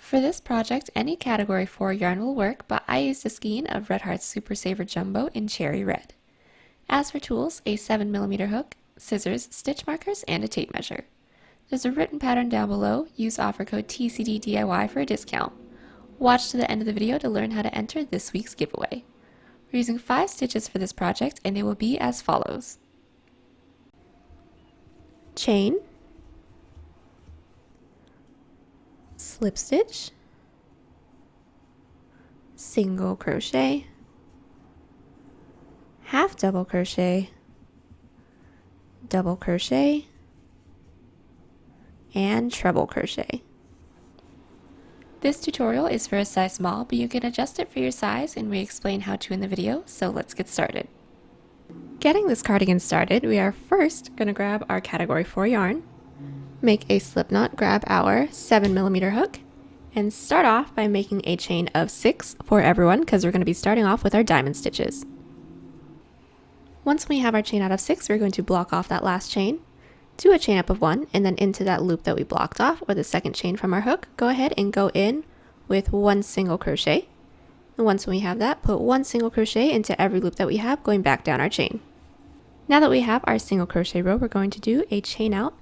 For this project, any category 4 yarn will work, but I used a skein of Red Heart's Super Saver Jumbo in cherry red. As for tools, a 7mm hook, scissors, stitch markers, and a tape measure. There's a written pattern down below. Use offer code TCDDIY for a discount. Watch to the end of the video to learn how to enter this week's giveaway. We're using 5 stitches for this project, and they will be as follows. Chain, slip stitch, single crochet, half double crochet, double crochet, and treble crochet. This tutorial is for a size small, but you can adjust it for your size and we explain how to in the video, so let's get started. Getting this cardigan started, we are first going to grab our category 4 yarn, make a slip knot, grab our 7mm hook, and start off by making a chain of 6 for everyone because we're going to be starting off with our diamond stitches. Once we have our chain out of 6, we're going to block off that last chain, do a chain up of 1, and then into that loop that we blocked off, or the second chain from our hook, go ahead and go in with 1 single crochet. And once we have that, put 1 single crochet into every loop that we have, going back down our chain. Now that we have our single crochet row, we're going to do a chain out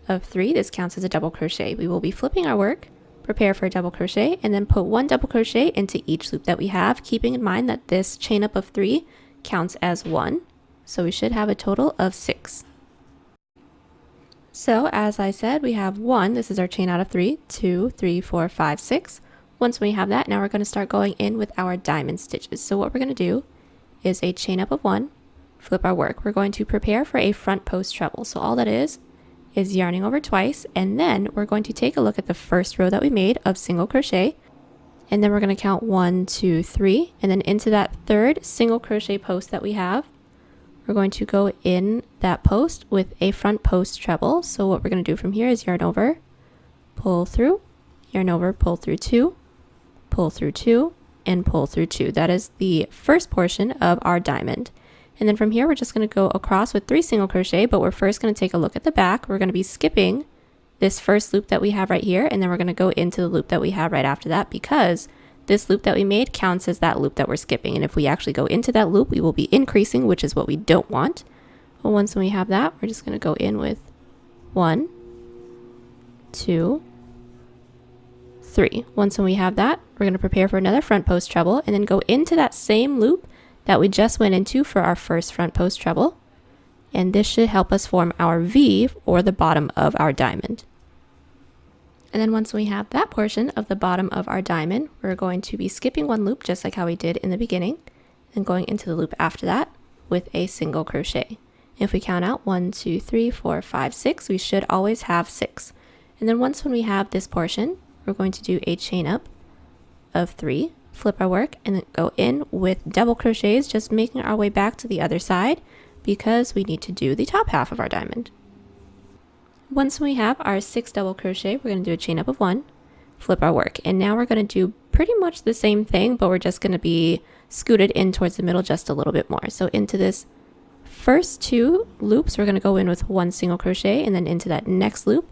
of 3. This counts as a double crochet. We will be flipping our work, prepare for a double crochet, and then put 1 double crochet into each loop that we have, keeping in mind that this chain up of 3 counts as 1. So we should have a total of 6. So as I said, we have 1, this is our chain out of 3, 2, 3, 4, 5, 6. Once we have that, now we're going to start going in with our diamond stitches. So what we're going to do is a chain up of 1, flip our work. We're going to prepare for a front post treble. So all that is yarning over twice, and then we're going to take a look at the first row that we made of single crochet, and then we're going to count 1, 2, 3, and then into that third single crochet post that we have, we're going to go in that post with a front post treble. So what we're going to do from here is yarn over, pull through, yarn over, pull through 2, pull through 2, and pull through 2. That is the first portion of our diamond. And then from here, we're just going to go across with 3 single crochet, but we're first going to take a look at the back. We're going to be skipping this first loop that we have right here, and then we're going to go into the loop that we have right after that, because this loop that we made counts as that loop that we're skipping. And if we actually go into that loop, we will be increasing, which is what we don't want. But once we have that, we're just going to go in with 1, 2, 3. Once we have that, we're going to prepare for another front post treble and then go into that same loop that we just went into for our first front post treble. And this should help us form our V, or the bottom of our diamond. And then once we have that portion of the bottom of our diamond, we're going to be skipping 1 loop just like how we did in the beginning, and going into the loop after that with a single crochet. If we count out 1, 2, 3, 4, 5, 6, we should always have 6. And then once when we have this portion, we're going to do a chain up of 3, flip our work, and then go in with double crochets, just making our way back to the other side because we need to do the top half of our diamond. Once we have our 6 double crochet, we're going to do a chain up of 1, flip our work, and now we're going to do pretty much the same thing, but we're just going to be scooted in towards the middle just a little bit more. So into this first 2 loops, we're going to go in with 1 single crochet, and then into that next loop,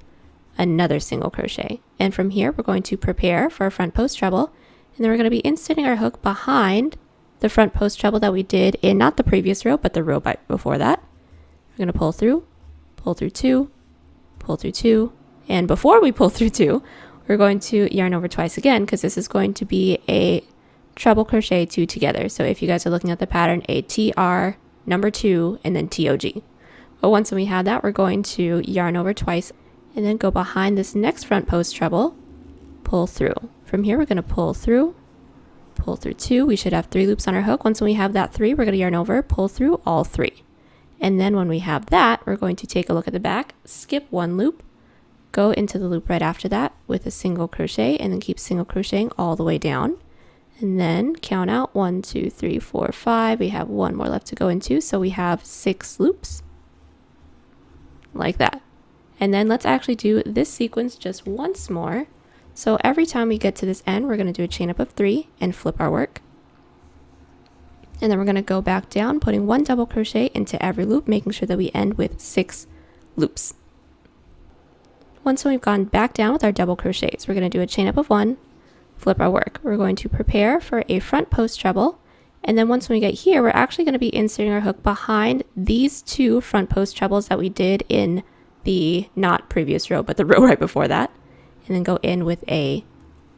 another single crochet. And from here, we're going to prepare for our front post treble, and then we're going to be inserting our hook behind the front post treble that we did in not the previous row, but the row before that. We're going to pull through 2, pull through 2, and before we pull through 2, we're going to yarn over twice again, because this is going to be a treble crochet 2 together. So if you guys are looking at the pattern, a TR, number 2, and then TOG. But once we have that, we're going to yarn over twice and then go behind this next front post treble, pull through. From here, we're going to pull through 2. We should have 3 loops on our hook. Once we have that 3, we're going to yarn over, pull through all 3. And then when we have that, we're going to take a look at the back, skip 1 loop, go into the loop right after that with a single crochet, and then keep single crocheting all the way down. And then count out 1, 2, 3, 4, 5. We have 1 more left to go into, so we have 6 loops like that. And then let's actually do this sequence just once more. So every time we get to this end, we're going to do a chain up of 3 and flip our work. And then we're going to go back down, putting 1 double crochet into every loop, making sure that we end with 6 loops. Once we've gone back down with our double crochets, we're going to do a chain up of 1, flip our work. We're going to prepare for a front post treble. And then once we get here, we're actually going to be inserting our hook behind these two front post trebles that we did in the not previous row, but the row right before that. And then go in with a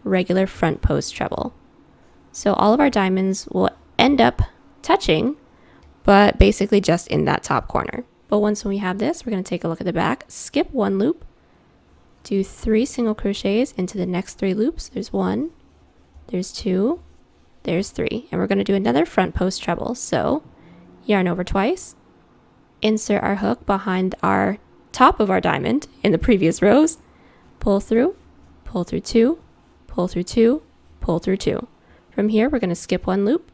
regular front post treble. So all of our diamonds will end up touching, but basically just in that top corner. But once we have this, we're going to take a look at the back, skip one loop, do 3 single crochets into the next 3 loops. There's 1, there's 2, there's 3, and we're going to do another front post treble. So yarn over twice, insert our hook behind our top of our diamond in the previous rows, pull through 2, pull through 2, pull through 2. From here, we're going to skip one loop,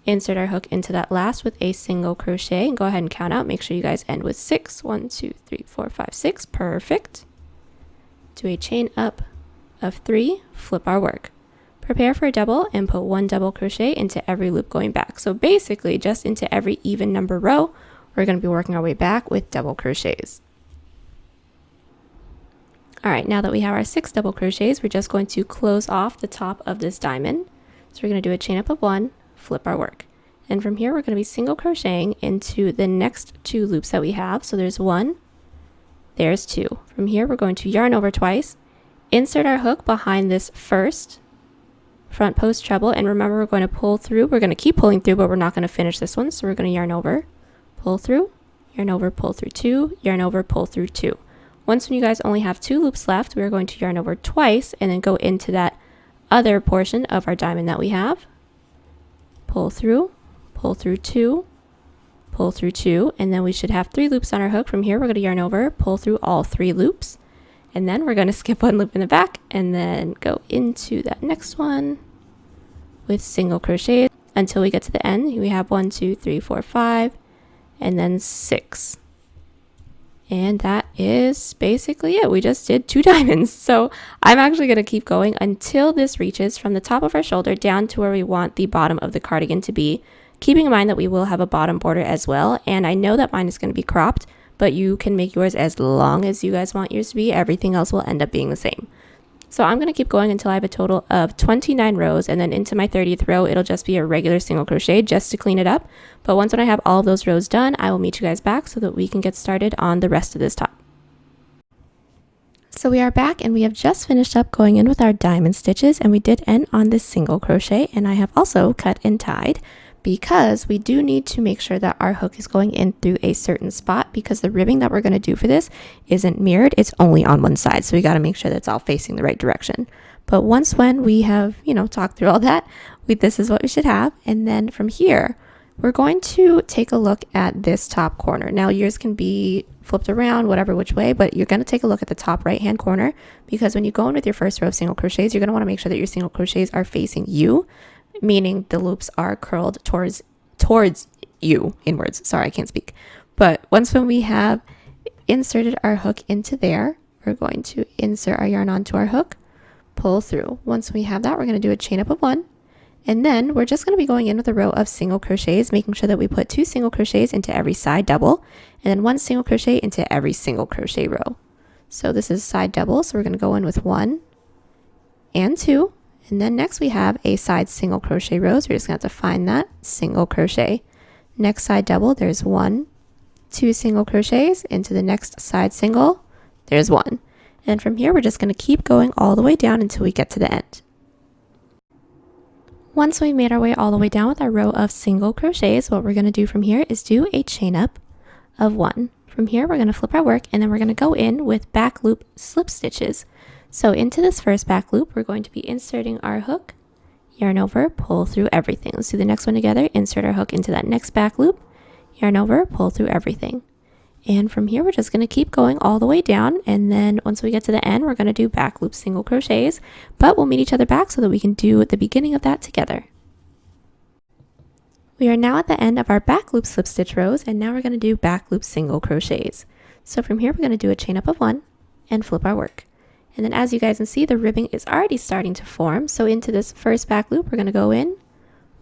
insert our hook into that last with a single crochet, and go ahead and count out. Make sure you guys end with 6. 1, 2, 3, 4, 5, 6. Perfect. Do a chain up of 3, flip our work. Prepare for a double and put 1 double crochet into every loop going back. So basically just into every even number row, we're going to be working our way back with double crochets. All right, now that we have our 6 double crochets, we're just going to close off the top of this diamond. So we're going to do a chain up of 1, flip our work. And from here, we're going to be single crocheting into the next 2 loops that we have. So there's 1, there's 2. From here, we're going to yarn over twice, insert our hook behind this first front post treble, and remember we're going to pull through. We're going to keep pulling through, but we're not going to finish this one. So we're going to yarn over, pull through, yarn over, pull through 2, yarn over, pull through 2. Once when you guys only have 2 loops left, we're going to yarn over twice and then go into that other portion of our diamond that we have. Pull through 2, pull through 2, and then we should have 3 loops on our hook. From here, we're going to yarn over, pull through all 3 loops, and then we're going to skip 1 loop in the back and then go into that next one with single crochet until we get to the end. We have 1, 2, 3, 4, 5, and then 6. And that is basically it. We just did 2 diamonds. So I'm actually going to keep going until this reaches from the top of our shoulder down to where we want the bottom of the cardigan to be, keeping in mind that we will have a bottom border as well. And I know that mine is going to be cropped, but you can make yours as long as you guys want yours to be. Everything else will end up being the same. So I'm going to keep going until I have a total of 29 rows, and then into my 30th row, it'll just be a regular single crochet just to clean it up. But once when I have all of those rows done, I will meet you guys back so that we can get started on the rest of this top. So we are back and we have just finished up going in with our diamond stitches, and we did end on this single crochet, and I have also cut and tied because we do need to make sure that our hook is going in through a certain spot, because the ribbing that we're going to do for this isn't mirrored, it's only on one side. So we got to make sure that it's all facing the right direction. But once when we have, talked through all that, this is what we should have. And then from here, we're going to take a look at this top corner. Now yours can be flipped around, whatever which way, but you're going to take a look at the top right hand corner, because when you go in with your first row of single crochets, you're going to want to make sure that your single crochets are facing you, meaning the loops are curled towards you inwards. Sorry, I can't speak. But once when we have inserted our hook into there, we're going to insert our yarn onto our hook, pull through. Once we have that, we're going to do a chain up of 1, and then we're just going to be going in with a row of single crochets, making sure that we put 2 single crochets into every side double, and then 1 single crochet into every single crochet row. So this is side double, so we're going to go in with 1 and 2. And then next we have a side single crochet row, so we're just going to have to find that single crochet. Next side double, there's 1, 2 single crochets into the next side single, there's 1. And from here, we're just going to keep going all the way down until we get to the end. Once we made our way all the way down with our row of single crochets, what we're going to do from here is do a chain up of 1. From here, we're going to flip our work, and then we're going to go in with back loop slip stitches. So into this first back loop, we're going to be inserting our hook, yarn over, pull through everything. Let's do the next one together. Insert our hook into that next back loop, yarn over, pull through everything. And from here, we're just going to keep going all the way down. And then once we get to the end, we're going to do back loop single crochets, but we'll meet each other back so that we can do the beginning of that together. We are now at the end of our back loop slip stitch rows, and now we're going to do back loop single crochets. So from here, we're going to do a chain up of 1 and flip our work. And then as you guys can see, the ribbing is already starting to form. So into this first back loop, we're going to go in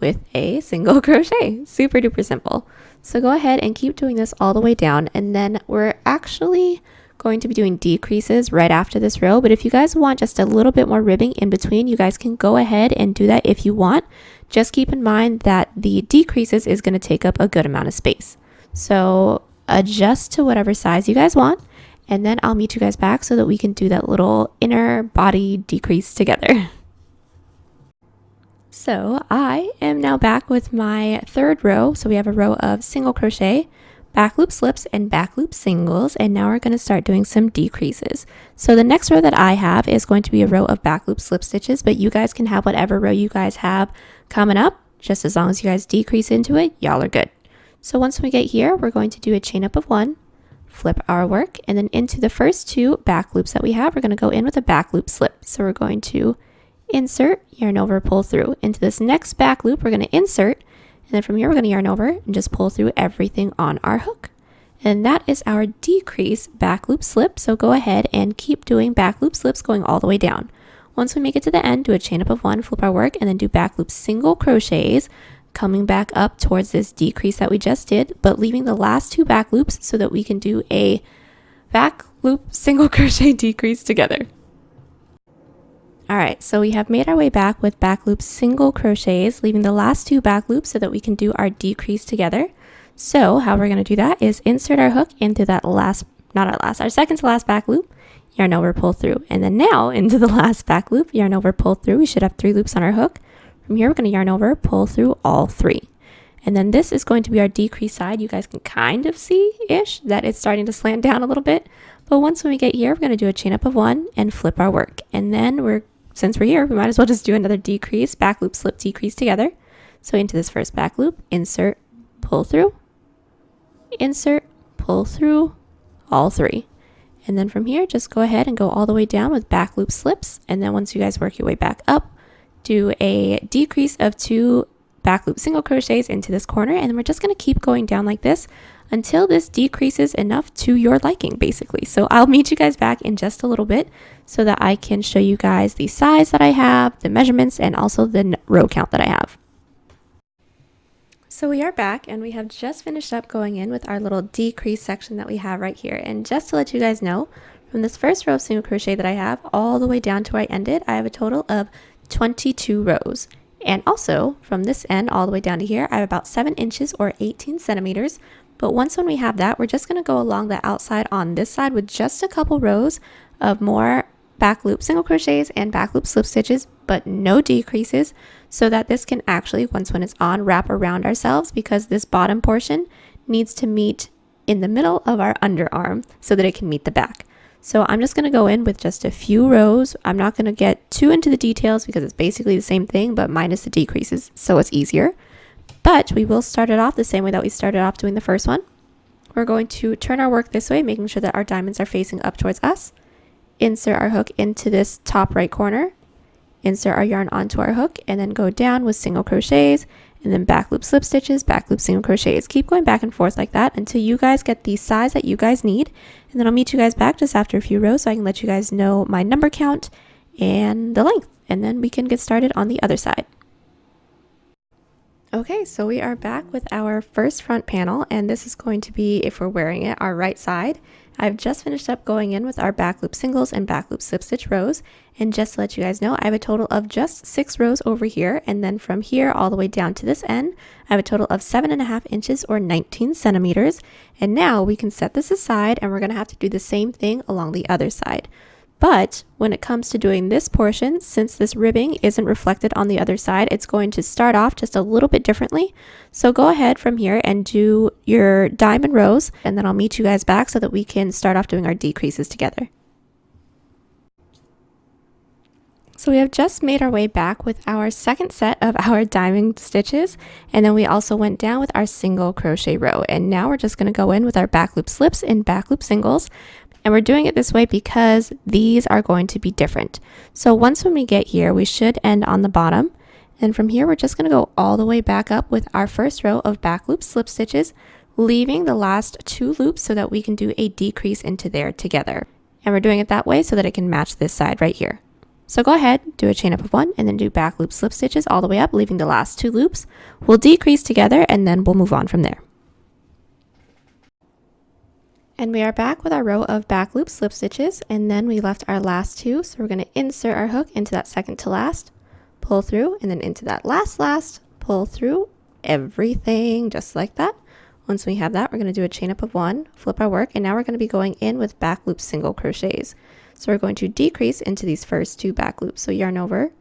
with a single crochet. Super duper simple. So go ahead and keep doing this all the way down. And then we're actually going to be doing decreases right after this row, but if you guys want just a little bit more ribbing in between, you guys can go ahead and do that if you want. Just keep in mind that the decreases is going to take up a good amount of space. So adjust to whatever size you guys want, and then I'll meet you guys back so that we can do that little inner body decrease together. So I am now back with my third row. So we have a row of single crochet, back loop slips, and back loop singles, and now we're going to start doing some decreases. So the next row that I have is going to be a row of back loop slip stitches, but you guys can have whatever row you guys have coming up. Just as long as you guys decrease into it, y'all are good. So once we get here, we're going to do a chain up of 1, flip our work, and then into the first 2 back loops that we have, we're going to go in with a back loop slip. So we're going to insert, yarn over, pull through. Into this next back loop, we're going to insert, and then from here we're going to yarn over and just pull through everything on our hook. And that is our decrease back loop slip. So go ahead and keep doing back loop slips going all the way down. Once we make it to the end, do a chain up of 1, flip our work, and then do back loop single crochets, coming back up towards this decrease that we just did, but leaving the last 2 back loops so that we can do a back loop single crochet decrease together. All right, so we have made our way back with back loop single crochets, leaving the last 2 back loops so that we can do our decrease together. So how we're going to do that is insert our hook into that our second to last back loop, yarn over, pull through, and then now into the last back loop, yarn over, pull through. We should have 3 loops on our hook. From here, we're going to yarn over, pull through all 3. And then this is going to be our decrease side. You guys can kind of see-ish that it's starting to slant down a little bit. But once when we get here, we're going to do a chain up of 1 and flip our work. And then since we're here, we might as well just do another decrease, back loop, slip, decrease together. So into this first back loop, insert, pull through, insert, pull through, all 3. And then from here, just go ahead and go all the way down with back loop slips. And then once you guys work your way back up, do a decrease of 2 back loop single crochets into this corner, and then we're just going to keep going down like this until this decreases enough to your liking, basically. So I'll meet you guys back in just a little bit so that I can show you guys the size that I have, the measurements, and also the row count that I have. So we are back, and we have just finished up going in with our little decrease section that we have right here. And just to let you guys know, from this first row of single crochet that I have all the way down to where I ended, I have a total of 22 rows. And also from this end all the way down to here, I have about 7 inches or 18 centimeters. But once when we have that, we're just going to go along the outside on this side with just a couple rows of more back loop single crochets and back loop slip stitches, but no decreases, so that this can actually, once when it's on, wrap around ourselves, because this bottom portion needs to meet in the middle of our underarm so that it can meet the back. So I'm just going to go in with just a few rows. I'm not going to get too into the details because it's basically the same thing, but minus the decreases, so it's easier. But we will start it off the same way that we started off doing the first one. We're going to turn our work this way, making sure that our diamonds are facing up towards us. Insert our hook into this top right corner. Insert our yarn onto our hook, and then go down with single crochets, and then back loop slip stitches, back loop single crochets. Keep going back and forth like that until you guys get the size that you guys need. And then I'll meet you guys back just after a few rows so I can let you guys know my number count and the length. And then we can get started on the other side. Okay, so we are back with our first front panel, and this is going to be, if we're wearing it, our right side. I've just finished up going in with our back loop singles and back loop slip stitch rows, and just to let you guys know, I have a total of just 6 rows over here, and then from here all the way down to this end, I have a total of 7.5 inches or 19 centimeters, and now we can set this aside, and we're going to have to do the same thing along the other side. But when it comes to doing this portion, since this ribbing isn't reflected on the other side, it's going to start off just a little bit differently. So go ahead from here and do your diamond rows, and then I'll meet you guys back so that we can start off doing our decreases together. So we have just made our way back with our second set of our diamond stitches, and then we also went down with our single crochet row, and now we're just going to go in with our back loop slips and back loop singles. And we're doing it this way because these are going to be different. So once when we get here, we should end on the bottom. And from here, we're just going to go all the way back up with our first row of back loop slip stitches, leaving the last 2 loops so that we can do a decrease into there together. And we're doing it that way so that it can match this side right here. So go ahead, do a chain up of 1 and then do back loop slip stitches all the way up, leaving the last 2 loops. We'll decrease together and then we'll move on from there. And we are back with our row of back loop slip stitches, and then we left our last two, so we're going to insert our hook into that second to last, pull through, and then into that last, pull through everything just like that. Once we have that, we're going to do a chain up of 1, flip our work, and now we're going to be going in with back loop single crochets. So we're going to decrease into these first 2 back loops. So yarn over,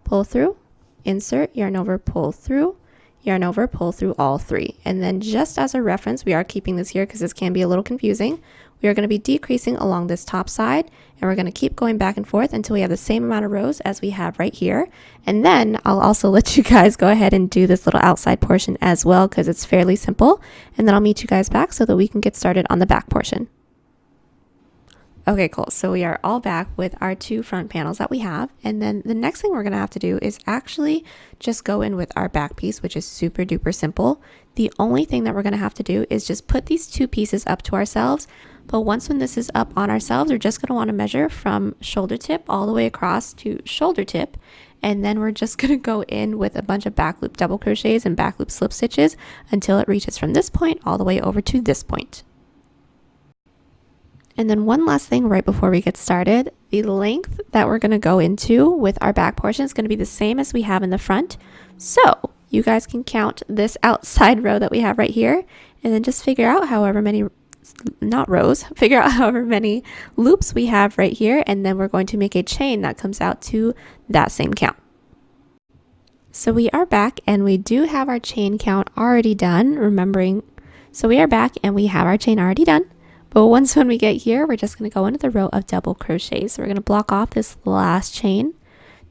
pull through, insert, yarn over, pull through, yarn over, pull through all 3. And then just as a reference, we are keeping this here because this can be a little confusing. We are going to be decreasing along this top side, and we're going to keep going back and forth until we have the same amount of rows as we have right here. And then I'll also let you guys go ahead and do this little outside portion as well because it's fairly simple. And then I'll meet you guys back so that we can get started on the back portion. Okay, cool. So we are all back with our 2 front panels that we have. And then the next thing we're going to have to do is actually just go in with our back piece, which is super duper simple. The only thing that we're going to have to do is just put these 2 pieces up to ourselves. But once when this is up on ourselves, we're just going to want to measure from shoulder tip all the way across to shoulder tip. And then we're just going to go in with a bunch of back loop double crochets and back loop slip stitches until it reaches from this point all the way over to this point. And then one last thing right before we get started, the length that we're going to go into with our back portion is going to be the same as we have in the front. So you guys can count this outside row that we have right here and then just figure out however many, not rows, figure out however many loops we have right here, and then we're going to make a chain that comes out to that same count. So we are back and we do have our chain count already done, remembering, so we are back and we have our chain already done. But once when we get here, we're just going to go into the row of double crochets. So we're going to block off this last chain,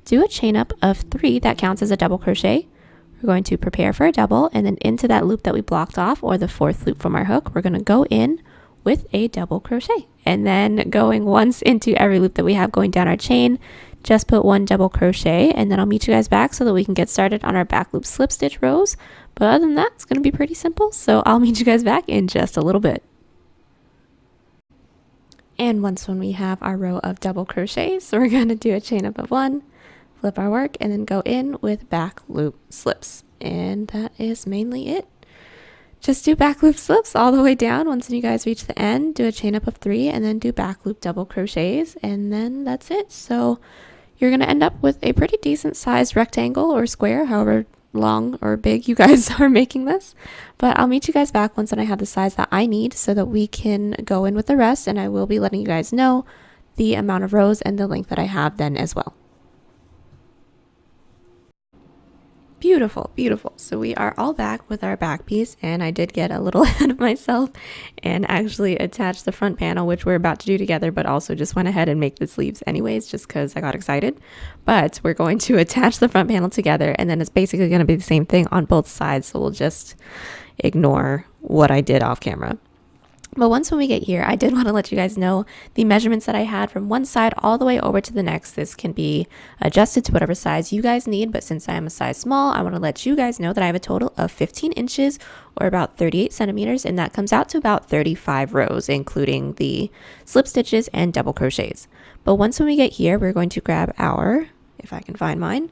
do a chain up of 3 that counts as a double crochet. We're going to prepare for a double, and then into that loop that we blocked off, or the 4th loop from our hook, we're going to go in with a double crochet. And then going once into every loop that we have going down our chain, just put 1 double crochet, and then I'll meet you guys back so that we can get started on our back loop slip stitch rows. But other than that, it's going to be pretty simple. So I'll meet you guys back in just a little bit. And once when we have our row of double crochets, so we're going to do a chain up of 1, flip our work, and then go in with back loop slips. And that is mainly it. Just do back loop slips all the way down. Once you guys reach the end, do a chain up of 3 and then do back loop double crochets, and then that's it. So you're going to end up with a pretty decent sized rectangle or square, however long or big you guys are making this. But I'll meet you guys back once I have the size that I need so that we can go in with the rest, and I will be letting you guys know the amount of rows and the length that I have then as well. Beautiful, beautiful. So we are all back with our back piece, and I did get a little ahead of myself and actually attached the front panel, which we're about to do together, but also just went ahead and make the sleeves anyways, just because I got excited. But we're going to attach the front panel together, and then it's basically going to be the same thing on both sides. So we'll just ignore what I did off camera. But once when we get here, I did want to let you guys know the measurements that I had from one side all the way over to the next. This can be adjusted to whatever size you guys need, but since I am a size small, I want to let you guys know that I have a total of 15 inches or about 38 centimeters, and that comes out to about 35 rows, including the slip stitches and double crochets. But once when we get here, we're going to grab our, if I can find mine,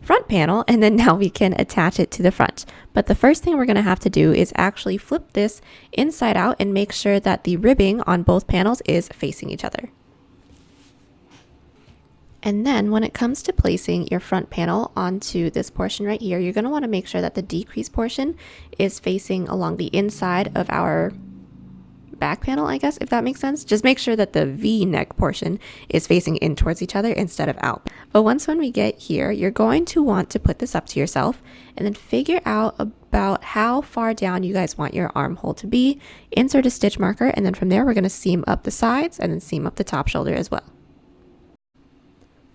front panel, and then now we can attach it to the front. But the first thing we're going to have to do is actually flip this inside out and make sure that the ribbing on both panels is facing each other. And then when it comes to placing your front panel onto this portion right here, you're going to want to make sure that the decrease portion is facing along the inside of our back panel, I guess, if that makes sense. Just make sure that the V-neck portion is facing in towards each other instead of out. But once when we get here, you're going to want to put this up to yourself and then figure out about how far down you guys want your armhole to be. Insert a stitch marker, and then from there we're going to seam up the sides and then seam up the top shoulder as well.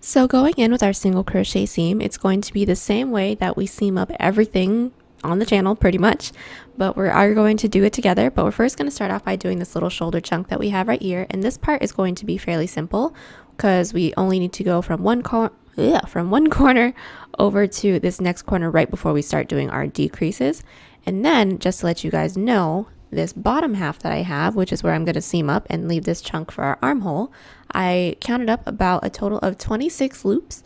So going in with our single crochet seam, it's going to be the same way that we seam up everything on the channel pretty much, but we are going to do it together. But we're first going to start off by doing this little shoulder chunk that we have right here, and this part is going to be fairly simple because we only need to go from one corner over to this next corner right before we start doing our decreases. And then just to let you guys know, this bottom half that I have, which is where I'm going to seam up and leave this chunk for our armhole, I counted up about a total of 26 loops,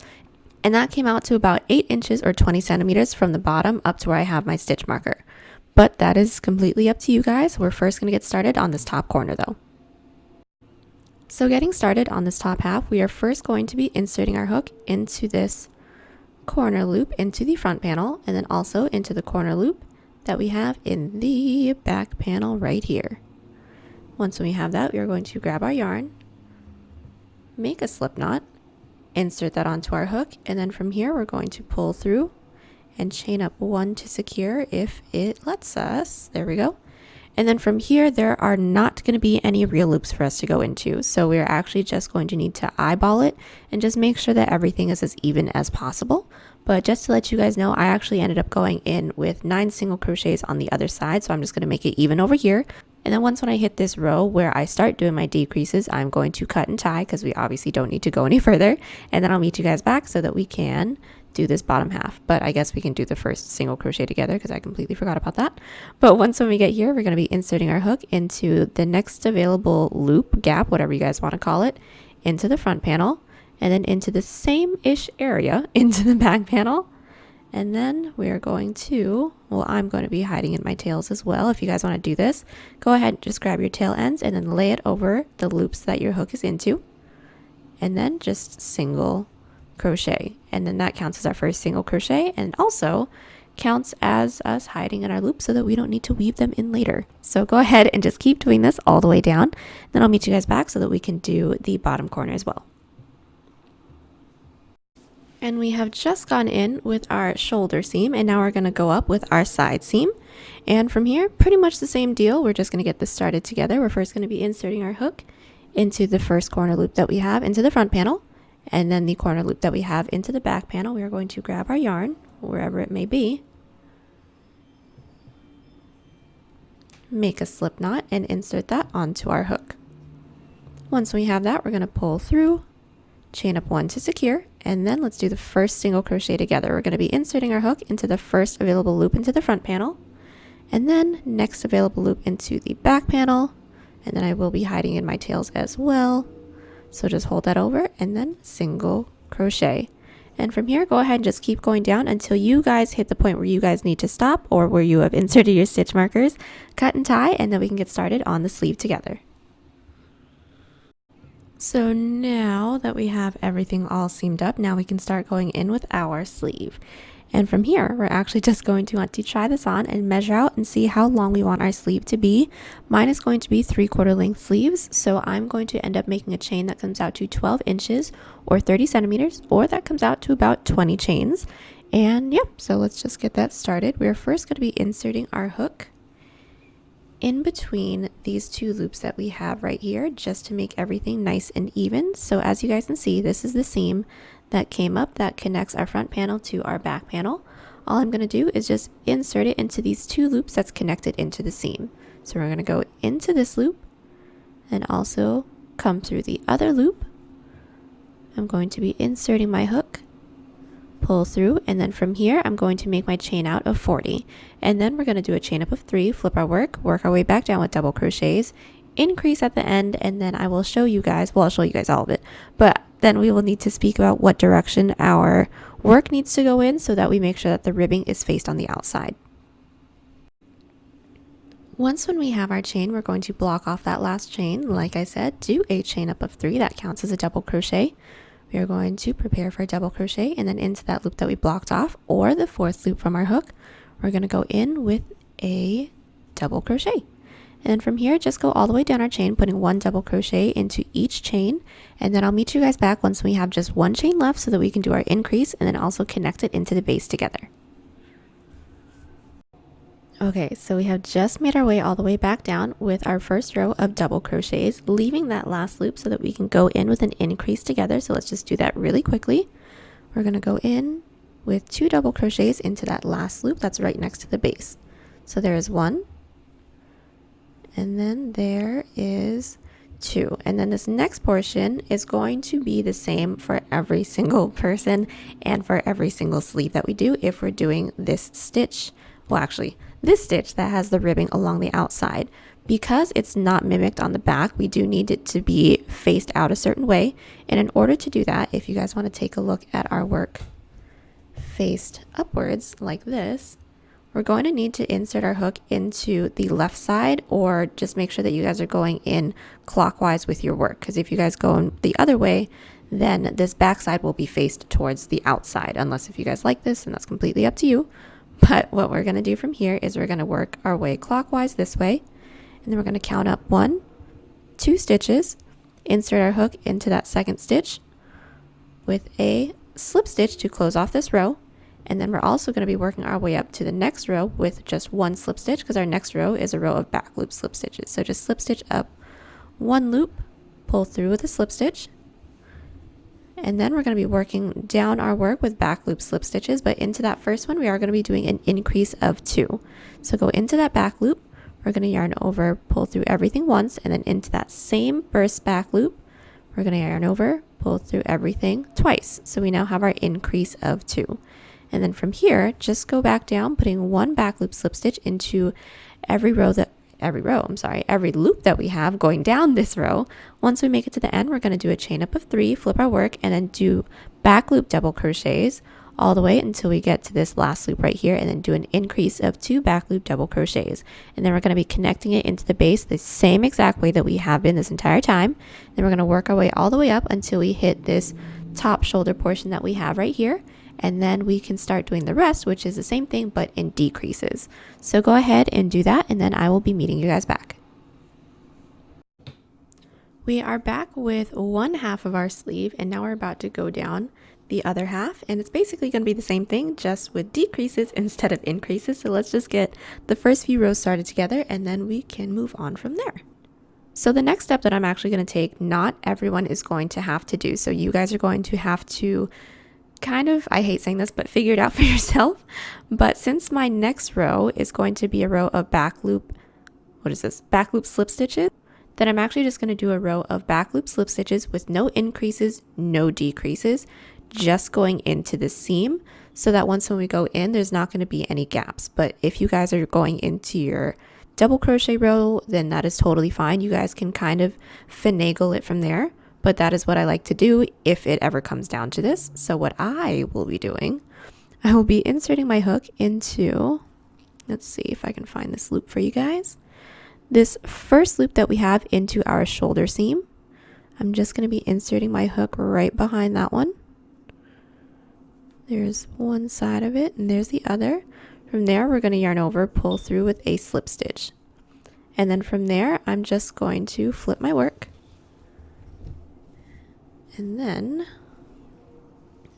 and that came out to about 8 inches or 20 centimeters from the bottom up to where I have my stitch marker. But that is completely up to you guys. We're first going to get started on this top corner though. So getting started on this top half, we are first going to be inserting our hook into this corner loop into the front panel, and then also into the corner loop that we have in the back panel right here. Once we have that, we are going to grab our yarn, make a slip knot, insert that onto our hook, and then from here we're going to pull through and chain up one to secure if it lets us. There we go. And then from here, there are not going to be any real loops for us to go into. So we're actually just going to need to eyeball it and just make sure that everything is as even as possible. But just to let you guys know, I actually ended up going in with 9 single crochets on the other side. So I'm just going to make it even over here. And then once when I hit this row where I start doing my decreases, I'm going to cut and tie because we obviously don't need to go any further. And then I'll meet you guys back so that we can do this bottom half. But I guess we can do the first single crochet together because I completely forgot about that. But once when we get here, we're going to be inserting our hook into the next available loop, gap, whatever you guys want to call it, into the front panel, and then into the same-ish area into the back panel. And then we're going to, well, I'm going to be hiding in my tails as well. If you guys want to do this, go ahead and just grab your tail ends and then lay it over the loops that your hook is into. And then just single crochet, and then that counts as our first single crochet and also counts as us hiding in our loop so that we don't need to weave them in later. So go ahead and just keep doing this all the way down. Then I'll meet you guys back so that we can do the bottom corner as well. And we have just gone in with our shoulder seam, and now we're going to go up with our side seam. And from here, pretty much the same deal. We're just going to get this started together. We're first going to be inserting our hook into the first corner loop that we have into the front panel. And then the corner loop that we have into the back panel, we are going to grab our yarn, wherever it may be, make a slip knot, and insert that onto our hook. Once we have that, we're going to pull through, chain up one to secure, and then let's do the first single crochet together. We're going to be inserting our hook into the first available loop into the front panel, and then next available loop into the back panel, and then I will be hiding in my tails as well. So just hold that over and then single crochet. And from here, go ahead and just keep going down until you guys hit the point where you guys need to stop or where you have inserted your stitch markers. Cut and tie, and then we can get started on the sleeve together. So now that we have everything all seamed up, now we can start going in with our sleeve. And from here, we're actually just going to want to try this on and measure out and see how long we want our sleeve to be. Mine is going to be 3/4 length sleeves, so I'm going to end up making a chain that comes out to 12 inches or 30 centimeters, or that comes out to about 20 chains. And yep, so let's just get that started. We're first going to be inserting our hook in between these two loops that we have right here, just to make everything nice and even. So as you guys can see, this is the seam that came up that connects our front panel to our back panel. All I'm going to do is just insert it into these two loops that's connected into the seam. So we're going to go into this loop and also come through the other loop. I'm going to be inserting my hook, pull through, and then from here I'm going to make my chain out of 40. And then we're going to do a chain up of 3, flip our work our way back down with double crochets, increase at the end, and then I will show you guys, well, I'll show you guys all of it, but then we will need to speak about what direction our work needs to go in so that we make sure that the ribbing is faced on the outside. Once when we have our chain, we're going to block off that last chain. Like I said, do a chain up of 3, that counts as a double crochet. We are going to prepare for a double crochet, and then into that loop that we blocked off, or the 4th loop from our hook, we're going to go in with a double crochet. And then from here, just go all the way down our chain, putting 1 double crochet into each chain. And then I'll meet you guys back once we have just 1 chain left so that we can do our increase and then also connect it into the base together. Okay, so we have just made our way all the way back down with our first row of double crochets, leaving that last loop so that we can go in with an increase together. So let's just do that really quickly. We're going to go in with 2 double crochets into that last loop that's right next to the base. So there is 1. And then there is 2. And then this next portion is going to be the same for every single person and for every single sleeve that we do if we're doing this stitch. Well, actually, this stitch that has the ribbing along the outside. Because it's not mimicked on the back, we do need it to be faced out a certain way. And in order to do that, if you guys want to take a look at our work faced upwards like this, we're going to need to insert our hook into the left side, or just make sure that you guys are going in clockwise with your work, because if you guys go in the other way, then this back side will be faced towards the outside, unless if you guys like this, and that's completely up to you. But what we're going to do from here is we're going to work our way clockwise this way, and then we're going to count up 1, 2 stitches, insert our hook into that second stitch with a slip stitch to close off this row. And then we're also going to be working our way up to the next row with just 1 slip stitch, because our next row is a row of back loop slip stitches. So just slip stitch up 1 loop, pull through with a slip stitch, and then we're going to be working down our work with back loop slip stitches. But into that first one, we are going to be doing an increase of 2. So go into that back loop, we're going to yarn over, pull through everything once, and then into that same first back loop, we're going to yarn over, pull through everything twice. So we now have our increase of 2. And then from here, just go back down, putting 1 back loop slip stitch into every loop that we have going down this row. Once we make it to the end, we're going to do a chain up of 3, flip our work, and then do back loop double crochets all the way until we get to this last loop right here, and then do an increase of 2 back loop double crochets. And then we're going to be connecting it into the base the same exact way that we have been this entire time. Then we're going to work our way all the way up until we hit this top shoulder portion that we have right here. And then we can start doing the rest, which is the same thing but in decreases. So go ahead and do that, and then I will be meeting you guys back. We are back with 1/2 of our sleeve, and now we're about to go down the other half, and it's basically going to be the same thing, just with decreases instead of increases. So let's just get the first few rows started together, and then we can move on from there. So the next step that I'm actually going to take, not everyone is going to have to do. So you guys are going to have to kind of, I hate saying this, but figure it out for yourself. But since my next row is going to be a row of back loop slip stitches, then I'm actually just going to do a row of back loop slip stitches with no increases, no decreases, just going into the seam, so that once when we go in, there's not going to be any gaps. But if you guys are going into your double crochet row, then that is totally fine. You guys can kind of finagle it from there. But that is what I like to do if it ever comes down to this. So what I will be doing, I will be inserting my hook into, let's see if I can find this loop for you guys. This first loop that we have into our shoulder seam, I'm just going to be inserting my hook right behind that one. There's one side of it and there's the other. From there, we're going to yarn over, pull through with a slip stitch. And then from there, I'm just going to flip my work. And then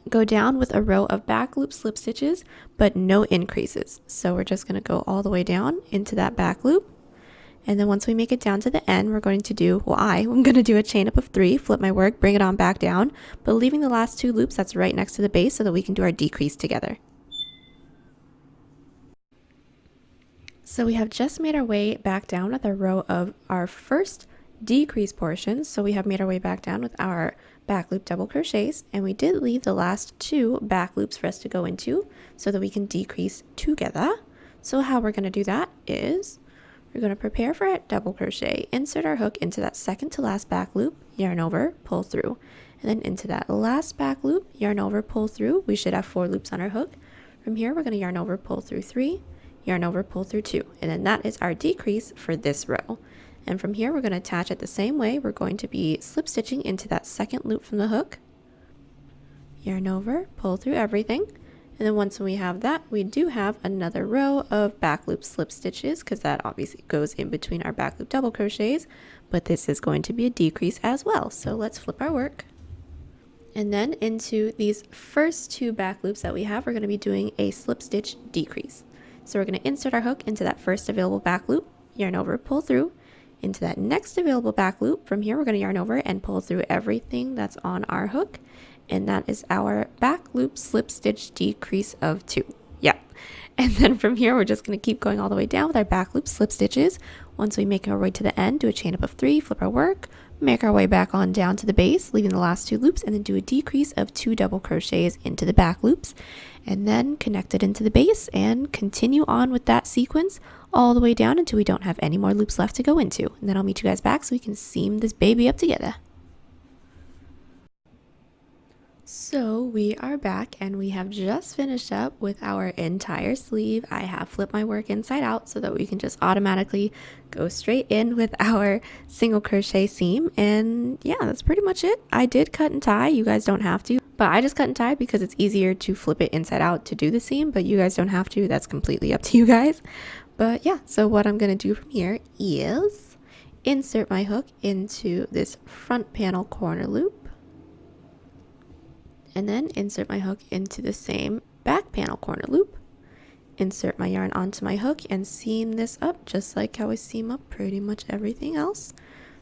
go down with a row of back loop slip stitches, but no increases. So we're just going to go all the way down into that back loop. And then once we make it down to the end, we're going to do, I'm going to do a chain up of 3, flip my work, bring it on back down, but leaving the last 2 loops that's right next to the base so that we can do our decrease together. So we have just made our way back down with a row of our first decrease portion. So we have made our way back down with our back loop double crochets, and we did leave the last 2 back loops for us to go into so that we can decrease together. So how we're going to do that is we're going to prepare for a double crochet, insert our hook into that second to last back loop, yarn over, pull through, and then into that last back loop, yarn over, pull through. We should have 4 loops on our hook. From here, we're going to yarn over, pull through 3, yarn over, pull through 2, and then that is our decrease for this row. And from here, we're going to attach it the same way. We're going to be slip stitching into that second loop from the hook, yarn over, pull through everything. And then once we have that, we do have another row of back loop slip stitches, because that obviously goes in between our back loop double crochets, but this is going to be a decrease as well. So let's flip our work. And then into these first 2 back loops that we have, we're going to be doing a slip stitch decrease. So we're going to insert our hook into that first available back loop, yarn over, pull through, into that next available back loop. From here, we're going to yarn over and pull through everything that's on our hook, and that is our back loop slip stitch decrease of 2. Yeah. And then from here, we're just going to keep going all the way down with our back loop slip stitches. Once we make our way to the end, do a chain up of 3, flip our work, make our way back on down to the base, leaving the last 2 loops, and then do a decrease of 2 double crochets into the back loops, and then connect it into the base and continue on with that sequence all the way down until we don't have any more loops left to go into. And then I'll meet you guys back so we can seam this baby up together. So we are back and we have just finished up with our entire sleeve. I have flipped my work inside out so that we can just automatically go straight in with our single crochet seam. And yeah, that's pretty much it. I did cut and tie. You guys don't have to, but I just cut and tie because it's easier to flip it inside out to do the seam, but you guys don't have to. That's completely up to you guys. But yeah, so what I'm going to do from here is insert my hook into this front panel corner loop, and then insert my hook into the same back panel corner loop. Insert my yarn onto my hook and seam this up just like how I seam up pretty much everything else.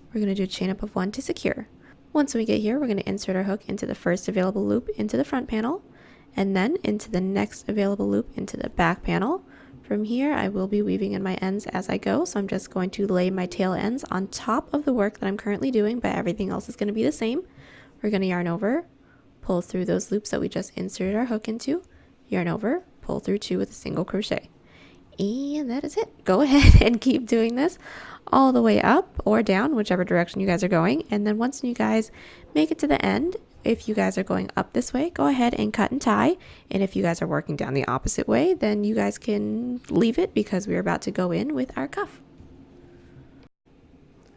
We're going to do a chain up of 1 to secure. Once we get here, we're going to insert our hook into the first available loop into the front panel, and then into the next available loop into the back panel. From here, I will be weaving in my ends as I go, so I'm just going to lay my tail ends on top of the work that I'm currently doing, but everything else is going to be the same. We're going to yarn over, pull through those loops that we just inserted our hook into, yarn over, pull through 2 with a single crochet. And that is it. Go ahead and keep doing this all the way up or down, whichever direction you guys are going. And then once you guys make it to the end, if you guys are going up this way, go ahead and cut and tie. And if you guys are working down the opposite way, then you guys can leave it because we're about to go in with our cuff.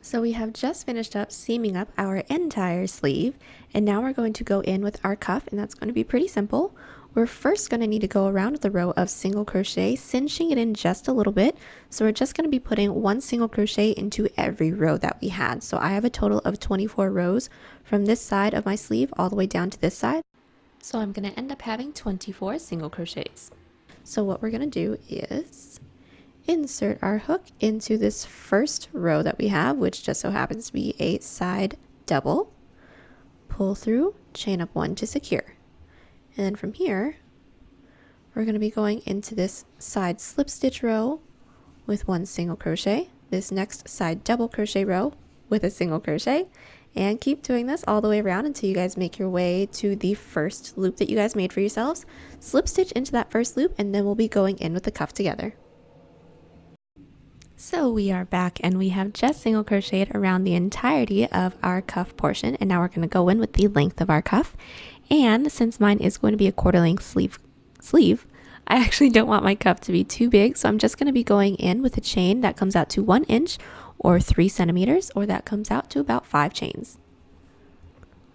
So we have just finished up seaming up our entire sleeve, and now we're going to go in with our cuff, and that's going to be pretty simple. We're first going to need to go around with a row of single crochet, cinching it in just a little bit. So we're just going to be putting 1 single crochet into every row that we had. So I have a total of 24 rows from this side of my sleeve all the way down to this side. So I'm going to end up having 24 single crochets. So what we're going to do is insert our hook into this first row that we have, which just so happens to be a side double, pull through, chain up 1 to secure. And then from here, we're going to be going into this side slip stitch row with 1 single crochet, this next side double crochet row with a single crochet, and keep doing this all the way around until you guys make your way to the first loop that you guys made for yourselves. Slip stitch into that first loop, and then we'll be going in with the cuff together. So we are back and we have just single crocheted around the entirety of our cuff portion, and now we're going to go in with the length of our cuff. And since mine is going to be a quarter length sleeve, I actually don't want my cuff to be too big, so I'm just going to be going in with a chain that comes out to 1 inch or 3 centimeters, or that comes out to about 5 chains.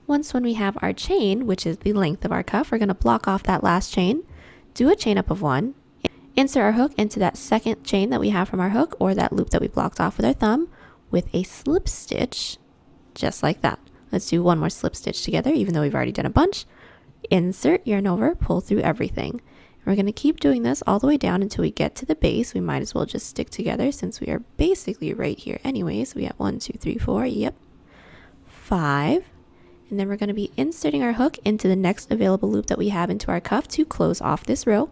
Once when we have our chain, which is the length of our cuff, we're going to block off that last chain, do a chain up of 1, insert our hook into that second chain that we have from our hook, or that loop that we blocked off with our thumb, with a slip stitch, just like that. Let's do 1 more slip stitch together, even though we've already done a bunch. Insert, yarn over, pull through everything. And we're going to keep doing this all the way down until we get to the base. We might as well just stick together since we are basically right here anyways. We have 1, 2, 3, 4, yep, 5. And then we're going to be inserting our hook into the next available loop that we have into our cuff to close off this row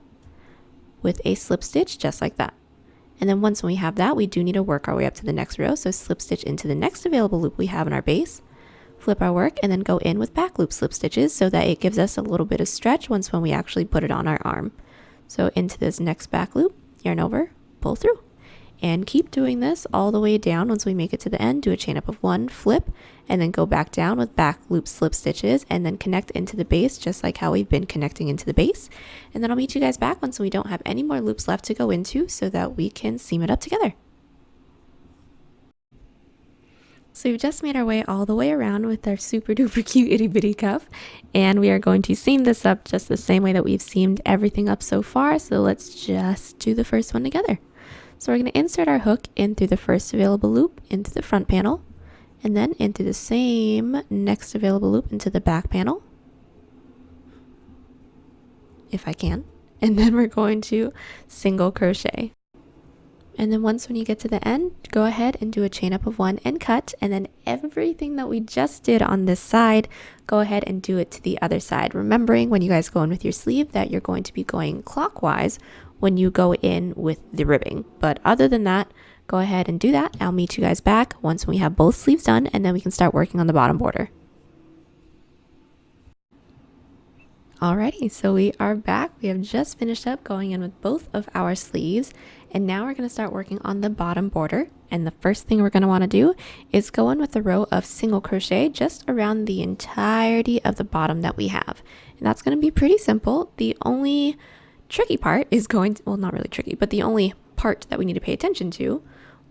with a slip stitch, just like that. And then once we have that, we do need to work our way up to the next row. So slip stitch into the next available loop we have in our base, flip our work, and then go in with back loop slip stitches so that it gives us a little bit of stretch once when we actually put it on our arm. So into this next back loop, yarn over, pull through, and keep doing this all the way down. Once we make it to the end, do a chain up of 1, flip, and then go back down with back loop slip stitches, and then connect into the base just like how we've been connecting into the base. And then I'll meet you guys back once we don't have any more loops left to go into so that we can seam it up together. So we've just made our way all the way around with our super duper cute itty bitty cuff, and we are going to seam this up just the same way that we've seamed everything up so far. So let's just do the first one together. So we're going to insert our hook in through the first available loop into the front panel, and then into the same next available loop into the back panel, if I can, and then we're going to single crochet. And then once when you get to the end, go ahead and do a chain up of 1 and cut, and then everything that we just did on this side, go ahead and do it to the other side. Remembering when you guys go in with your sleeve that you're going to be going clockwise when you go in with the ribbing. But other than that, go ahead and do that. I'll meet you guys back once we have both sleeves done, and then we can start working on the bottom border. Alrighty, so we are back. We have just finished up going in with both of our sleeves, and now we're going to start working on the bottom border. And the first thing we're going to want to do is go in with a row of single crochet just around the entirety of the bottom that we have. And that's going to be pretty simple. The only tricky part is going to, well, not really tricky, but the only part that we need to pay attention to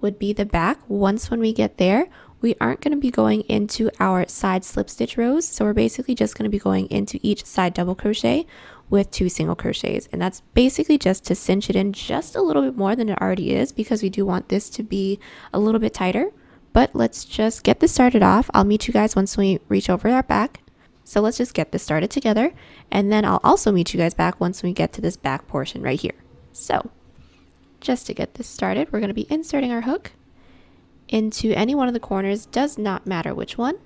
would be the back. Once when we get there, we aren't going to be going into our side slip stitch rows. So we're basically just going to be going into each side double crochet with 2 single crochets. And that's basically just to cinch it in just a little bit more than it already is, because we do want this to be a little bit tighter. But let's just get this started off. I'll meet you guys once we reach over our back. So let's just get this started together. And then I'll also meet you guys back once we get to this back portion right here. So just to get this started, we're going to be inserting our hook into any one of the corners, does not matter which one.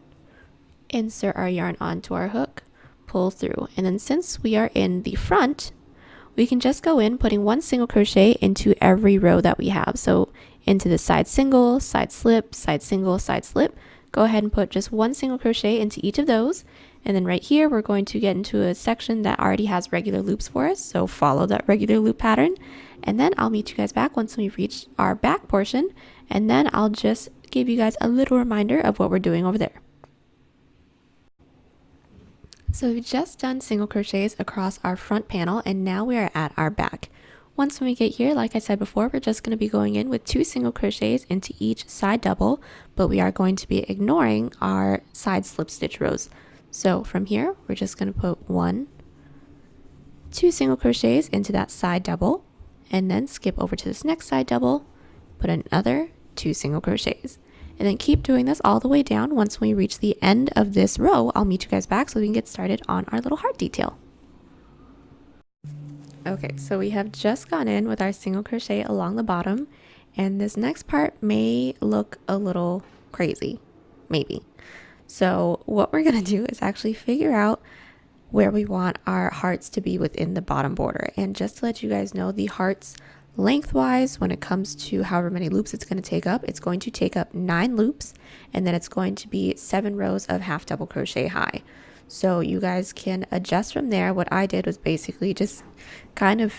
Insert our yarn onto our hook, pull through, and then since we are in the front, we can just go in putting 1 single crochet into every row that we have. So into the side single, side slip, side single, side slip, go ahead and put just 1 single crochet into each of those. And then right here, we're going to get into a section that already has regular loops for us. So follow that regular loop pattern. And then I'll meet you guys back once we reach our back portion. And then I'll just give you guys a little reminder of what we're doing over there. So we've just done single crochets across our front panel, and now we are at our back. Once when we get here, like I said before, we're just going to be going in with 2 single crochets into each side double, but we are going to be ignoring our side slip stitch rows. So from here, we're just going to put 1, 2 single crochets into that side double, and then skip over to this next side double, put another 2 single crochets, and then keep doing this all the way down. Once we reach the end of this row, I'll meet you guys back so we can get started on our little heart detail. Okay, so we have just gone in with our single crochet along the bottom, and this next part may look a little crazy, maybe. So what we're going to do is actually figure out where we want our hearts to be within the bottom border. And just to let you guys know, the hearts lengthwise, when it comes to however many loops it's going to take up, it's going to take up 9 loops, and then it's going to be 7 rows of half double crochet high. So you guys can adjust from there. What I did was basically just kind of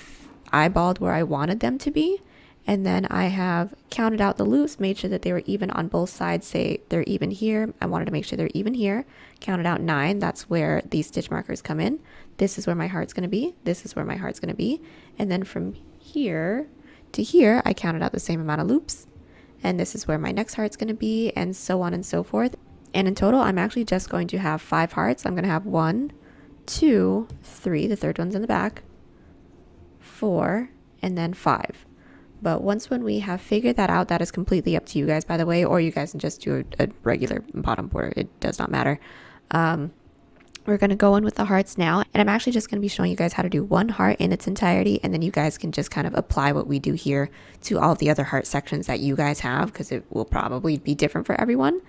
eyeballed where I wanted them to be, and then I have counted out the loops, made sure that they were even on both sides. Say they're even here, I wanted to make sure they're even here. Counted out 9, that's where these stitch markers come in. This is where my heart's going to be, this is where my heart's going to be, and then from here to here I counted out the same amount of loops, and this is where my next heart's going to be, and so on and so forth. And in total, I'm actually just going to have 5 hearts. I'm going to have 1, 2, 3, the third one's in the back, 4, and then 5. But once when we have figured that out, that is completely up to you guys, by the way, or you guys can just do a regular bottom border. It does not matter. We're going to go in with the hearts now, and I'm actually just going to be showing you guys how to do 1 heart in its entirety, and then you guys can just kind of apply what we do here to all of the other heart sections that you guys have, because it will probably be different for everyone.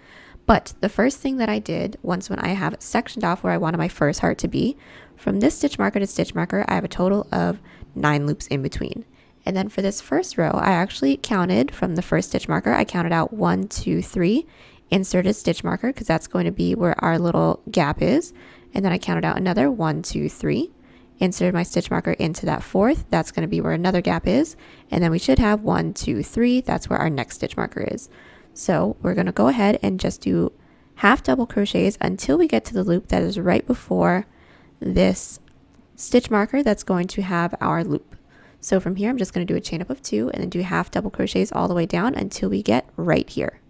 But the first thing that I did, once when I have sectioned off where I wanted my first heart to be, from this stitch marker to stitch marker, I have a total of 9 loops in between. And then for this first row, I actually counted from the first stitch marker, I counted out 1, 2, 3, inserted stitch marker, because that's going to be where our little gap is. And then I counted out another 1, 2, 3, inserted my stitch marker into that fourth, that's going to be where another gap is. And then we should have 1, 2, 3, that's where our next stitch marker is. So we're going to go ahead and just do half double crochets until we get to the loop that is right before this stitch marker that's going to have our loop. So from here, I'm just going to do a chain up of 2 and then do half double crochets all the way down until we get right here.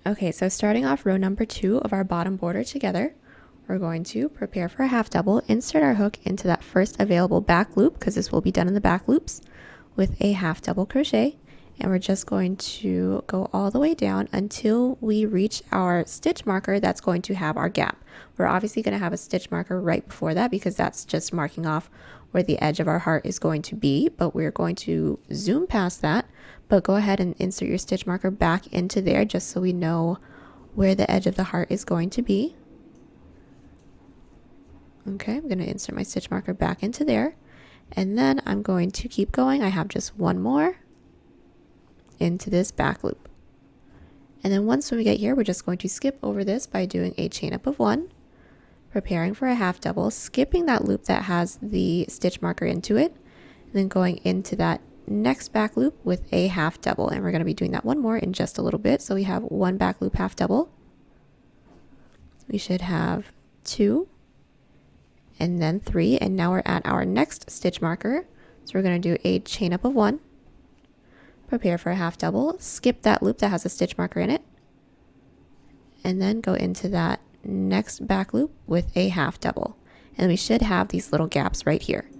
Okay, so starting off row number 2 of our bottom border together, we're going to prepare for a half double, insert our hook into that first available back loop, because this will be done in the back loops, with a half double crochet. And we're just going to go all the way down until we reach our stitch marker that's going to have our gap. We're obviously going to have a stitch marker right before that, because that's just marking off where the edge of our heart is going to be, but we're going to zoom past that. But go ahead and insert your stitch marker back into there just so we know where the edge of the heart is going to be. Okay, I'm going to insert my stitch marker back into there, and then I'm going to keep going. I have just one more into this back loop. And then once when we get here, we're just going to skip over this by doing a chain up of 1, preparing for a half double, skipping that loop that has the stitch marker into it, and then going into that next back loop with a half double, and we're going to be doing that one more in just a little bit. So we have one back loop half double, we should have 2, and then 3, and now we're at our next stitch marker. So we're going to do a chain up of 1, prepare for a half double, skip that loop that has a stitch marker in it, and then go into that next back loop with a half double. And we should have these little gaps right here.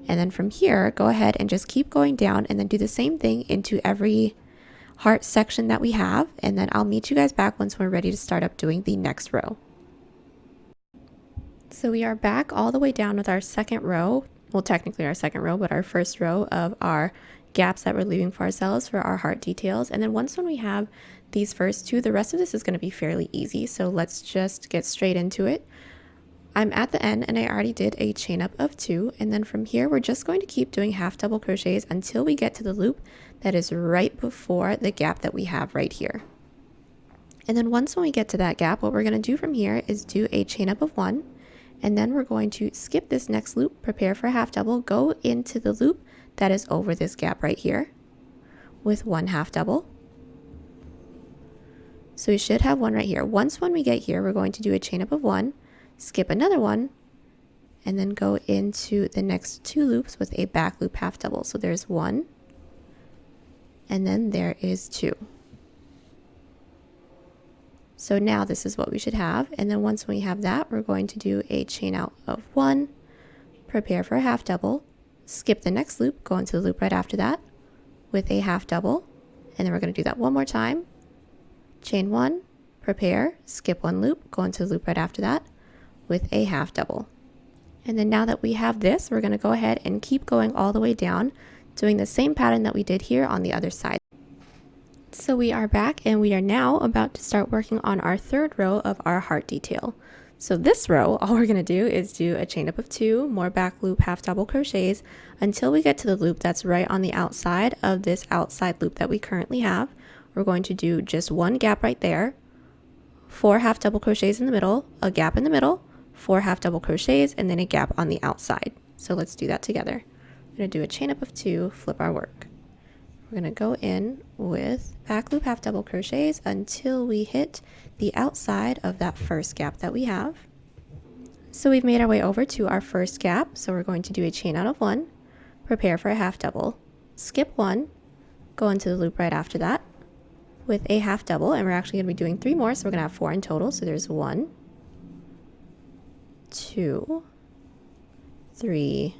And then from here, go ahead and just keep going down and then do the same thing into every heart section that we have. And then I'll meet you guys back once we're ready to start up doing the next row. So we are back all the way down with our second row. Well, technically our second row, but our first row of our gaps that we're leaving for ourselves for our heart details. And then once when we have these first two, the rest of this is going to be fairly easy. So let's just get straight into it. I'm at the end and I already did a chain up of 2, and then from here we're just going to keep doing half double crochets until we get to the loop that is right before the gap that we have right here. And then once when we get to that gap, what we're going to do from here is do a chain up of 1, and then we're going to skip this next loop, prepare for a half double, go into the loop that is over this gap right here with 1 half double. So we should have 1 right here. Once when we get here, we're going to do a chain up of 1, skip another 1, and then go into the next 2 loops with a back loop half double. So there's 1, and then there is 2. So now this is what we should have. And then once we have that, we're going to do a chain out of 1, prepare for a half double, skip the next loop, go into the loop right after that with a half double, and then we're going to do that one more time. Chain 1, prepare, skip 1 loop, go into the loop right after that with a half double. And then now that we have this, we're going to go ahead and keep going all the way down, doing the same pattern that we did here on the other side. So we are back and we are now about to start working on our third row of our heart detail. So this row, all we're going to do is do a chain up of 2, more back loop half double crochets until we get to the loop that's right on the outside of this outside loop that we currently have. We're going to do just 1 gap right there, 4 half double crochets in the middle, a gap in the middle, 4 half double crochets, and then a gap on the outside. So let's do that together. I'm going to do a chain up of 2, flip our work. We're going to go in with back loop half double crochets until we hit the outside of that first gap that we have. So we've made our way over to our first gap. So we're going to do a chain out of 1, prepare for a half double, skip 1, go into the loop right after that with a half double, and we're actually going to be doing 3 more, so we're going to have 4 in total. So there's 1, 2, 3,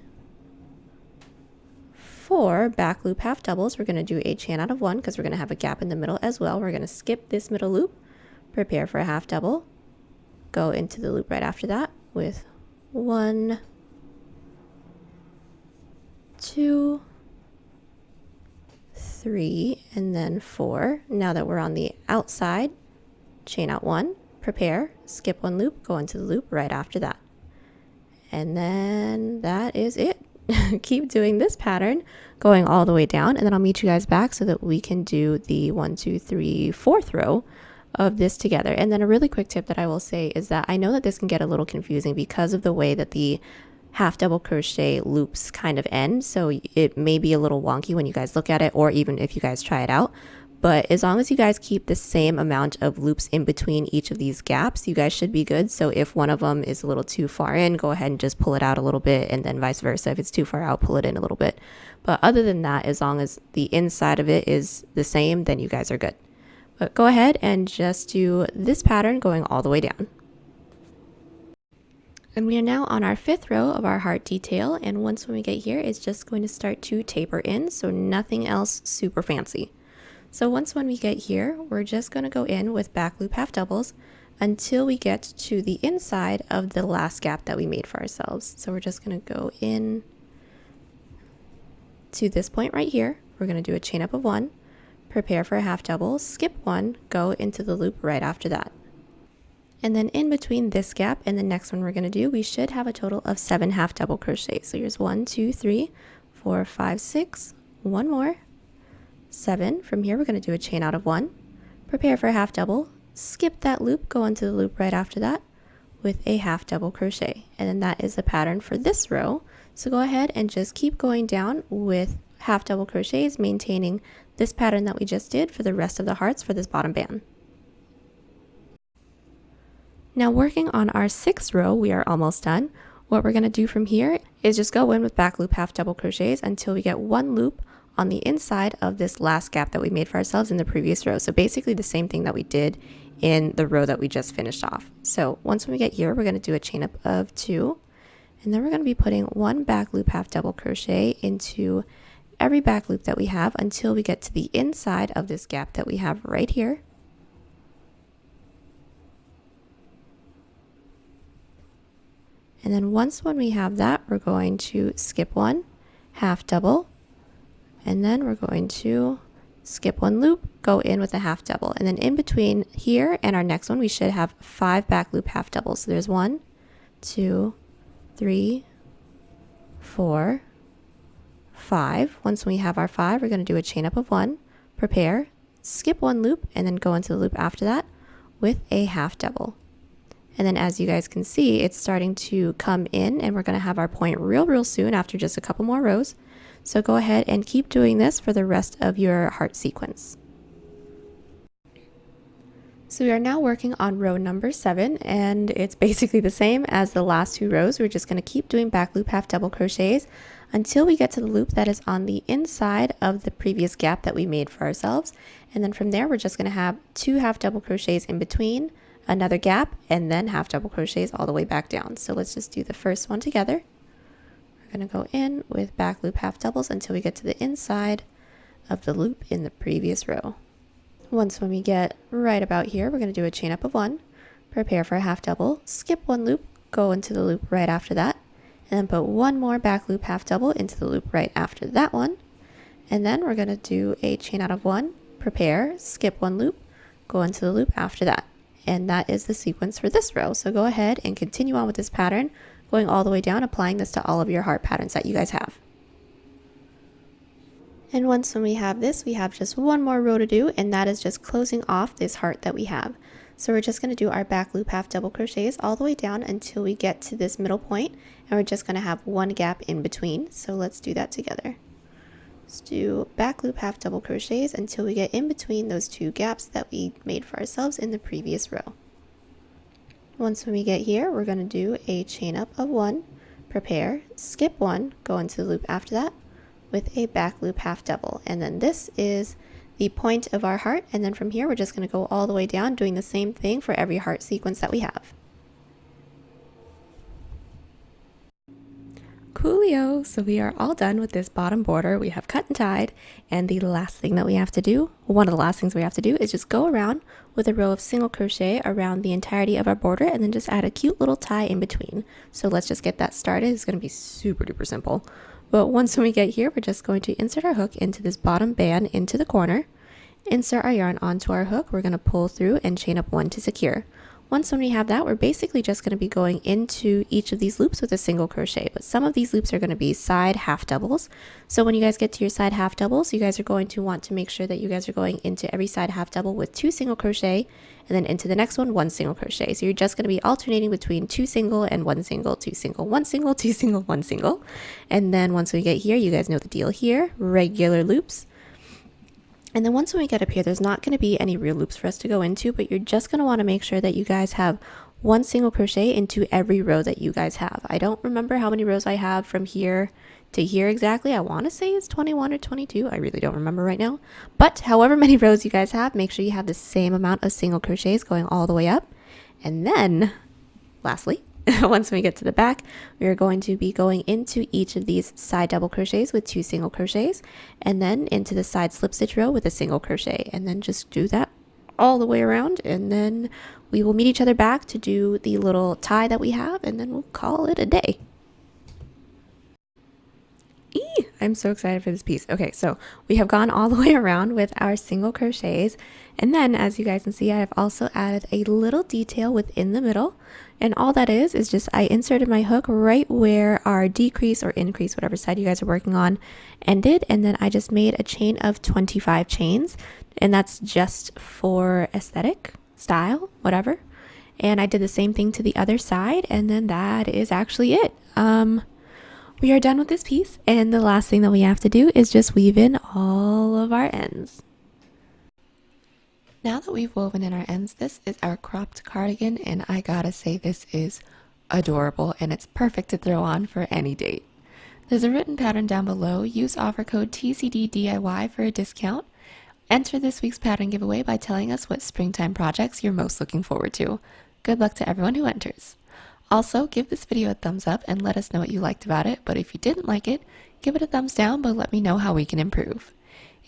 4 back loop half doubles. We're going to do a chain out of 1 because we're going to have a gap in the middle as well. We're going to skip this middle loop, prepare for a half double, go into the loop right after that with 1, 2, 3, and then 4. Now that we're on the outside, chain out 1, prepare, skip 1 loop, go into the loop right after that. And then that is it. Keep doing this pattern going all the way down, and then I'll meet you guys back so that we can do the 1, 2, 3, 4th row of this together. And then a really quick tip that I will say is that I know that this can get a little confusing because of the way that the half double crochet loops kind of end, so it may be a little wonky when you guys look at it, or even if you guys try it out. But as long as you guys keep the same amount of loops in between each of these gaps, you guys should be good. So if one of them is a little too far in, go ahead and just pull it out a little bit, and then vice versa. If it's too far out, pull it in a little bit. But other than that, as long as the inside of it is the same, then you guys are good. But go ahead and just do this pattern going all the way down. And we are now on our 5th row of our heart detail, and once when we get here, it's just going to start to taper in, so nothing else super fancy. So once when we get here, we're just going to go in with back loop half doubles until we get to the inside of the last gap that we made for ourselves. So we're just going to go in to this point right here. We're going to do a chain up of 1, prepare for a half double, skip 1, go into the loop right after that. And then in between this gap and the next one we're going to do, we should have a total of 7 half double crochets. So here's 1, 2, 3, 4, 5, 6, 1 more, 7. From here we're going to do a chain out of 1, prepare for a half double, skip that loop, go into the loop right after that with a half double crochet. And then that is the pattern for this row. So go ahead and just keep going down with half double crochets, maintaining this pattern that we just did for the rest of the hearts for this bottom band. Now working on our 6th row, we are almost done. What we're going to do from here is just go in with back loop half double crochets until we get one loop on the inside of this last gap that we made for ourselves in the previous row. So basically the same thing that we did in the row that we just finished off. So once we get here, we're going to do a chain up of 2, and then we're going to be putting one back loop half double crochet into every back loop that we have until we get to the inside of this gap that we have right here. And then when we have that, we're going to skip one, half double, and then we're going to skip one loop, go in with a half double. And then in between here and our next one, we should have 5 back loop half doubles. So there's 1, 2, 3, 4, 5. Once we have our 5, we're going to do a chain up of 1, prepare, skip one loop, and then go into the loop after that with a half double. And then as you guys can see, it's starting to come in, and we're going to have our point real soon after just a couple more rows. So go ahead and keep doing this for the rest of your heart sequence. So we are now working on row number 7, and it's basically the same as the last 2 rows. We're just going to keep doing back loop half double crochets until we get to the loop that is on the inside of the previous gap that we made for ourselves. And then from there, we're just going to have 2 half double crochets in between, another gap, and then half double crochets all the way back down. So let's just do the first one together. We're going to go in with back loop half doubles until we get to the inside of the loop in the previous row. Once when we get right about here, we're going to do a chain up of 1, prepare for a half double, skip one loop, go into the loop right after that, and then put one more back loop half double into the loop right after that one. And then we're going to do a chain out of 1, prepare, skip one loop, go into the loop after that. And that is the sequence for this row. So go ahead and continue on with this pattern, going all the way down, applying this to all of your heart patterns that you guys have. And once when we have this, we have just one more row to do, and that is just closing off this heart that we have. So we're just going to do our back loop half double crochets all the way down until we get to this middle point, and we're just going to have one gap in between. So let's do that together. Let's do back loop half double crochets until we get in between those 2 gaps that we made for ourselves in the previous row. Once when we get here, we're going to do a chain up of 1, prepare, skip 1, go into the loop after that with a back loop half double. And then this is the point of our heart, and then from here we're just going to go all the way down, doing the same thing for every heart sequence that we have. Coolio! So we are all done with this bottom border. We have cut and tied, and the last thing that we have to do, one of the last things we have to do, is just go around with a row of single crochet around the entirety of our border, and then just add a cute little tie in between. So let's just get that started. It's going to be super duper simple. But once when we get here, we're just going to insert our hook into this bottom band into the corner, insert our yarn onto our hook. We're going to pull through and chain up 1 to secure. Once when we have that, we're basically just going to be going into each of these loops with a single crochet, but some of these loops are going to be side half doubles. So when you guys get to your side half doubles, you guys are going to want to make sure that you guys are going into every side half double with 2 single crochet, and then into the next one 1 single crochet. So you're just going to be alternating between 2 single and 1 single, 2 single, 1 single, 2 single, 1 single. And then once we get here, you guys know the deal here, regular loops. And then once we get up here, there's not going to be any real loops for us to go into, but you're just going to want to make sure that you guys have 1 single crochet into every row that you guys have. I don't remember how many rows I have from here to here exactly. I want to say it's 21 or 22. I really don't remember right now. But however many rows you guys have, make sure you have the same amount of single crochets going all the way up. And then, lastly, once we get to the back, we are going to be going into each of these side double crochets with 2 single crochets, and then into the side slip stitch row with a single crochet, and then just do that all the way around, and then we will meet each other back to do the little tie that we have, and then we'll call it a day. I'm so excited for this piece. Okay, so we have gone all the way around with our single crochets, and then as you guys can see, I have also added a little detail within the middle, and all that is just I inserted my hook right where our decrease or increase, whatever side you guys are working on, ended, and then I just made a chain of 25 chains, and that's just for aesthetic, style, whatever. And I did the same thing to the other side, and then that is actually it. We are done with this piece, and the last thing that we have to do is just weave in all of our ends. Now that we've woven in our ends, this is our cropped cardigan, and I gotta say this is adorable and it's perfect to throw on for any date. There's a written pattern down below. Use offer code TCDDIY for a discount. Enter this week's pattern giveaway by telling us what springtime projects you're most looking forward to. Good luck to everyone who enters. Also, give this video a thumbs up and let us know what you liked about it, but if you didn't like it, give it a thumbs down, but let me know how we can improve.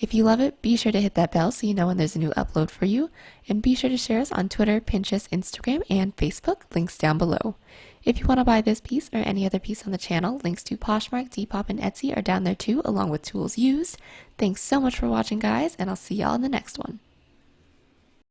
If you love it, be sure to hit that bell so you know when there's a new upload for you, and be sure to share us on Twitter, Pinterest, Instagram, and Facebook, links down below. If you want to buy this piece or any other piece on the channel, links to Poshmark, Depop, and Etsy are down there too, along with tools used. Thanks so much for watching, guys, and I'll see y'all in the next one.